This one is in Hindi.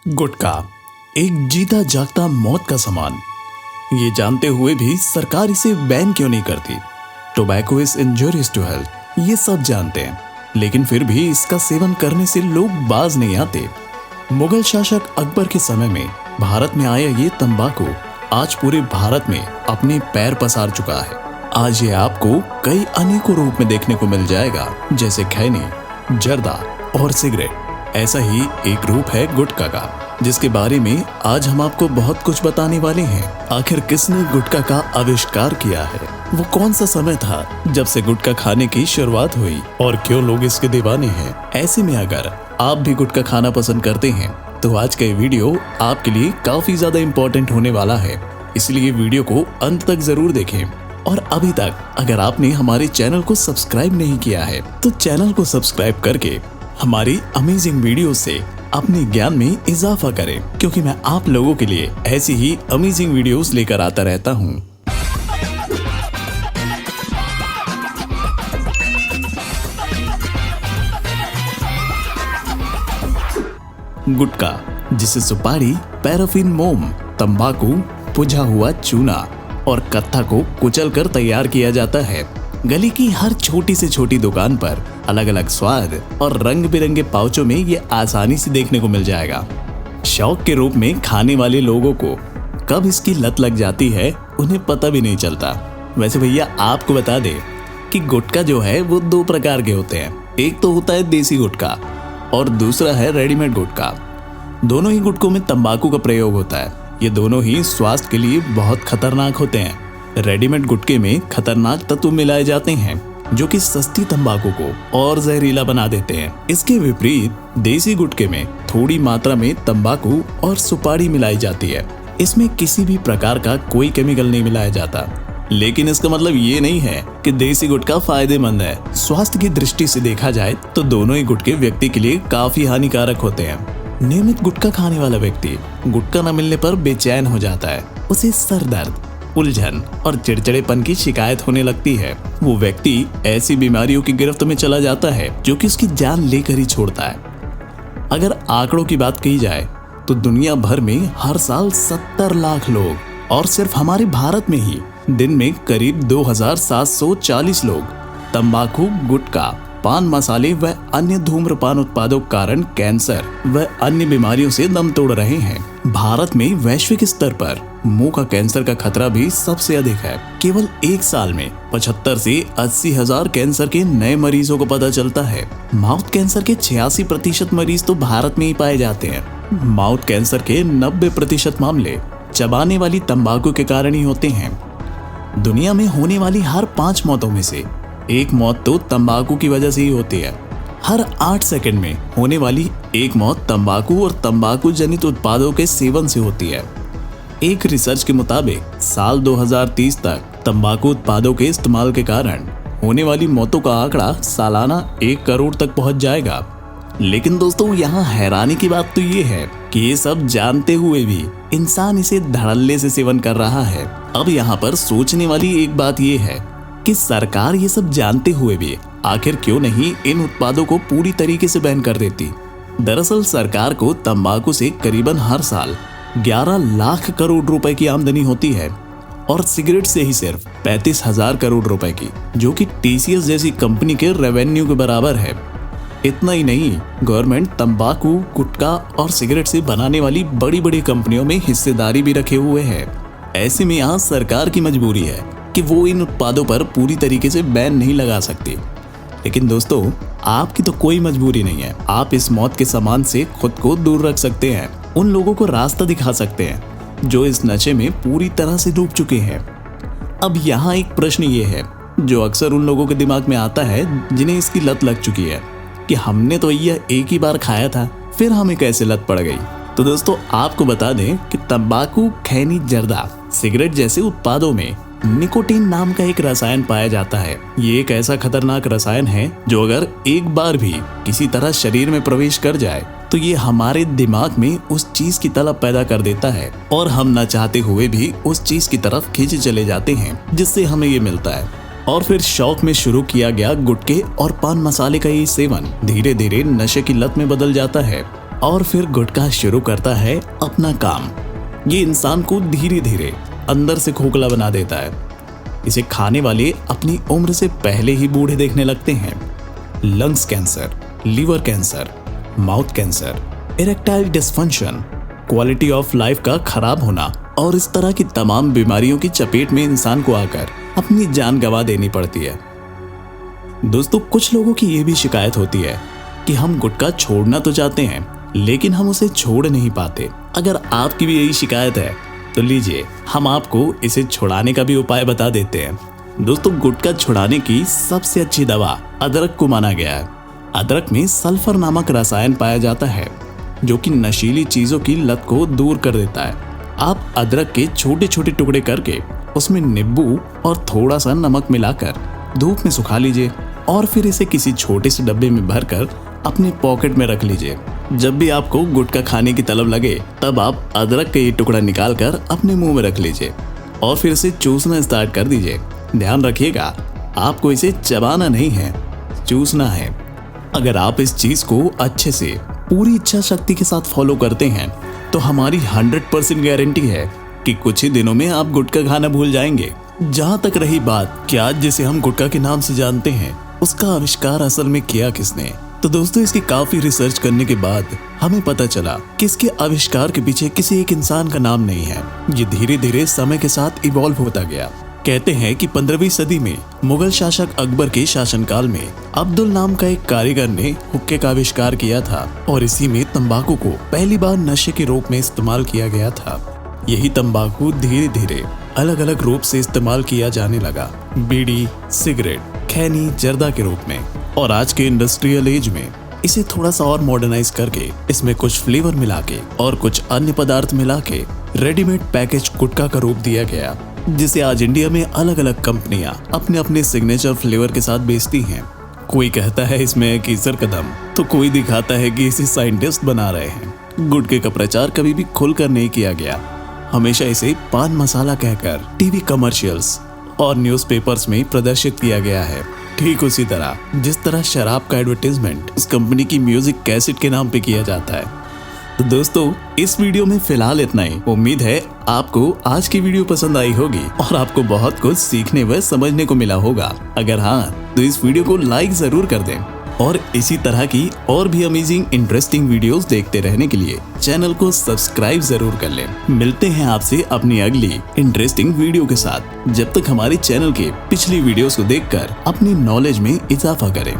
गुटखा एक जीता जागता मौत का सामान। ये जानते हुए भी सरकार इसे बैन क्यों नहीं करती? Tobacco is injurious to health, ये सब जानते हैं, लेकिन फिर भी इसका सेवन करने से लोग बाज नहीं आते। मुगल शासक अकबर के समय में भारत में आया ये तंबाकू आज पूरे भारत में अपने पैर पसार चुका है। आज ये आपको कई अनेकों रूप में देखने को मिल जाएगा, जैसे खैनी, जर्दा और सिगरेट। ऐसा ही एक रूप है गुटखा का, जिसके बारे में आज हम आपको बहुत कुछ बताने वाले हैं। आखिर किसने गुटखा का आविष्कार किया है? वो कौन सा समय था जब से गुटखा खाने की शुरुआत हुई और क्यों लोग इसके दीवाने हैं? ऐसे में अगर आप भी गुटखा खाना पसंद करते हैं तो आज का ये वीडियो आपके लिए काफी ज्यादा इम्पोर्टेंट होने वाला है, इसलिए वीडियो को अंत तक जरूर देखें। और अभी तक अगर आपने हमारे चैनल को सब्सक्राइब नहीं किया है तो चैनल को सब्सक्राइब करके हमारी अमेजिंग वीडियो से अपने ज्ञान में इजाफा करें, क्योंकि मैं आप लोगों के लिए ऐसी ही अमेजिंग वीडियोस लेकर आता रहता हूं। गुटखा, जिसे सुपारी, पैराफिन मोम, तंबाकू, बुझा हुआ चूना और कत्था को कुचलकर तैयार किया जाता है। गली की हर छोटी से छोटी दुकान पर अलग अलग स्वाद और रंग बिरंगे पाउचों में ये आसानी से देखने को मिल जाएगा। शौक के रूप में खाने वाले लोगों को कब इसकी लत लग जाती है उन्हें पता भी नहीं चलता। वैसे भैया आपको बता दे कि गुटखा जो है वो दो प्रकार के होते हैं। एक तो होता है देसी गुटखा और दूसरा है रेडीमेड गुटखा। दोनों ही गुटखों में तंबाकू का प्रयोग होता है। ये दोनों ही स्वास्थ्य के लिए बहुत खतरनाक होते हैं। रेडीमेड गुटखे में खतरनाक तत्व मिलाए जाते हैं जो कि सस्ती तंबाकू को और जहरीला बना देते हैं। इसके विपरीत देसी गुटखे में थोड़ी मात्रा में तंबाकू और सुपारी मिलाई जाती है। इसमें किसी भी प्रकार का कोई केमिकल नहीं मिलाया जाता। लेकिन इसका मतलब ये नहीं है कि देसी गुटखा फायदेमंद है। स्वास्थ्य की दृष्टि से देखा जाए तो दोनों ही गुटखे व्यक्ति के लिए काफी हानिकारक होते हैं। नियमित गुटखा खाने वाला व्यक्ति गुटखा न मिलने पर बेचैन हो जाता है। उसे सर दर्द, उलझन और चिड़चिड़ेपन की शिकायत होने लगती है। वो व्यक्ति ऐसी बीमारियों की गिरफ्त में चला जाता है जो कि उसकी जान लेकर ही छोड़ता है। अगर आंकड़ों की बात कही जाए तो दुनिया भर में हर साल 70 लाख लोग और सिर्फ हमारे भारत में ही दिन में करीब 2740 लोग तंबाकू, गुटखा, पान मसाले व अन्य धूम्रपान उत्पादों के कारण कैंसर व अन्य बीमारियों से दम तोड़ रहे हैं। भारत में वैश्विक स्तर पर मुंह का कैंसर का खतरा भी सबसे अधिक है। केवल एक साल में 75 से 80 हजार कैंसर के नए मरीजों को पता चलता है। माउथ कैंसर के 86% मरीज तो भारत में ही पाए जाते हैं। माउथ कैंसर के 90% मामले चबाने वाली तंबाकू के कारण ही होते हैं। दुनिया में होने वाली हर 5 मौतों में से एक मौत तो तंबाकू की वजह से ही होती है। हर 8 सेकंड में होने वाली एक मौत तंबाकू और तंबाकू जनित उत्पादों के सेवन से होती है। एक रिसर्च के मुताबिक साल 2030 तक तंबाकू उत्पादों के इस्तेमाल के कारण होने वाली मौतों का आंकड़ा सालाना 1 करोड़ तक पहुंच जाएगा। लेकिन दोस्तों, यहाँ हैरानी की बात तो ये है कि ये सब जानते हुए भी इंसान इसे धड़ल्ले से सेवन कर रहा है। अब यहाँ पर सोचने वाली एक बात ये है कि सरकार ये सब जानते हुए भी आखिर क्यों नहीं इन उत्पादों को पूरी तरीके से बैन कर देती। दरअसल सरकार को तंबाकू से करीबन हर साल 11 लाख करोड़ रुपए की आमदनी होती है और सिगरेट से ही सिर्फ 35,000 करोड़ रुपए की, जो कि TCS जैसी कंपनी के रेवेन्यू के बराबर है। इतना ही नहीं, गवर्नमेंट तंबाकू, गुटखा और सिगरेट से बनाने वाली बड़ी बड़ी कंपनियों में हिस्सेदारी भी रखे हुए है। ऐसे में यहाँ सरकार की मजबूरी है कि वो इन उत्पादों पर पूरी तरीके से बैन नहीं लगा सकती। लेकिन दोस्तों, आपकी तो कोई मजबूरी नहीं है। आप इस मौत के सामान से खुद को दूर रख सकते हैं। उन लोगों को रास्ता दिखा सकते हैं जो इस नशे में पूरी तरह से डूब चुके हैं। अब यहाँ एक प्रश्न ये है जो अक्सर उन लोगों के दिमाग में आता है जिन्हें इसकी लत लग चुकी है कि हमने तो यह एक ही बार खाया था, फिर हमें कैसे लत पड़ गई। तो दोस्तों, आपको बता दें कि तंबाकू, खैनी, जर्दा, सिगरेट जैसे उत्पादों में निकोटीन नाम का एक रसायन पाया जाता है। ये एक ऐसा खतरनाक रसायन है जो अगर एक बार भी किसी तरह शरीर में प्रवेश कर जाए तो ये हमारे दिमाग में उस चीज की तलब पैदा कर देता है और हम न चाहते हुए भी उस चीज की तरफ खींचे चले जाते हैं जिससे हमें ये मिलता है। और फिर शौक में शुरू किया गया गुटखे और पान मसाले का ये सेवन धीरे धीरे नशे की लत में बदल जाता है। और फिर गुटखा शुरू करता है अपना काम। ये इंसान को धीरे धीरे अंदर से खोखला बना देता है। इसे खाने वाले अपनी उम्र से पहले ही बूढ़े देखने लगते हैं। Lungs cancer, liver cancer, mouth cancer, erectile dysfunction, quality of life का खराब होना और इस तरह की तमाम बीमारियों की चपेट में इंसान को आकर अपनी जान गंवा देनी पड़ती है। दोस्तों, कुछ लोगों की ये भी शिकायत होती है कि हम गुटखा छोड़ना तो चाहते हैं लेकिन हम उसे छोड़ नहीं पाते। अगर आपकी भी यही शिकायत है तो लीजिए, हम आपको इसे छुड़ाने का भी उपाय बता देते हैं। दोस्तों, गुटखा छुड़ाने की सबसे अच्छी दवा अदरक को माना गया है। अदरक में सल्फर नामक रसायन पाया जाता है जो कि नशीली चीजों की लत को दूर कर देता है। आप अदरक के छोटे छोटे टुकड़े करके उसमें नींबू और थोड़ा सा नमक मिलाकर धूप में सुखा लीजिए और फिर इसे किसी छोटे से डब्बे में भरकर अपने पॉकेट में रख लीजिए। जब भी आपको गुटखा खाने की तलब लगे तब आप अदरक का ये टुकड़ा निकालकर अपने मुंह में रख लीजिए और फिर इसे चूसना स्टार्ट कर दीजिए। ध्यान रखिएगा, आपको इसे चबाना नहीं है, चूसना है। अगर आप इस चीज को अच्छे से पूरी इच्छा शक्ति के साथ फॉलो करते हैं तो हमारी 100% गारंटी है कि कुछ ही दिनों में आप गुटखा खाना भूल जाएंगे। जहां तक रही बात कि आज जिसे हम गुटखा के नाम से जानते हैं उसका आविष्कार असल में किया किसने, तो दोस्तों इसकी काफी रिसर्च करने के बाद हमें पता चला कि इसके आविष्कार के पीछे किसी एक इंसान का नाम नहीं है। ये धीरे धीरे समय के साथ इवॉल्व होता गया। कहते हैं कि 15वीं सदी में मुगल शासक अकबर के शासनकाल में अब्दुल नाम का एक कारीगर ने हुक्के का आविष्कार किया था और इसी में तंबाकू को पहली बार नशे के रूप में इस्तेमाल किया गया था। यही तंबाकू धीरे धीरे अलग अलग रूप से इस्तेमाल किया जाने लगा, बीड़ी, सिगरेट, खैनी, जर्दा के रूप में। और आज के इंडस्ट्रियल एज में इसे थोड़ा सा और मॉडर्नाइज करके इसमें कुछ फ्लेवर मिला के और कुछ अन्य पदार्थ मिला के रेडीमेड पैकेज गुटखा का रूप दिया गया, जिसे आज इंडिया में अलग अलग कंपनियां अपने अपने सिग्नेचर फ्लेवर के साथ बेचती हैं। कोई कहता है इसमें है केसर कदम, तो कोई दिखाता है कि इसे साइंटिस्ट बना रहे हैं। गुटखे का प्रचार कभी भी खुलकर नहीं किया गया, हमेशा इसे पान मसाला कहकर टीवी कमर्शियल्स और न्यूज़पेपर्स में प्रदर्शित किया गया है। ठीक उसी तरह जिस तरह शराब का एडवर्टाइजमेंट इस कंपनी की म्यूजिक कैसेट के नाम पे किया जाता है। तो दोस्तों, इस वीडियो में फिलहाल इतना ही। उम्मीद है आपको आज की वीडियो पसंद आई होगी और आपको बहुत कुछ सीखने व समझने को मिला होगा। अगर हाँ, तो इस वीडियो को लाइक जरूर कर दें और इसी तरह की और भी अमेजिंग इंटरेस्टिंग वीडियोस देखते रहने के लिए चैनल को सब्सक्राइब जरूर कर लें। मिलते हैं आपसे अपनी अगली इंटरेस्टिंग वीडियो के साथ। जब तक हमारे चैनल के पिछली वीडियोस को देखकर अपनी नॉलेज में इजाफा करें।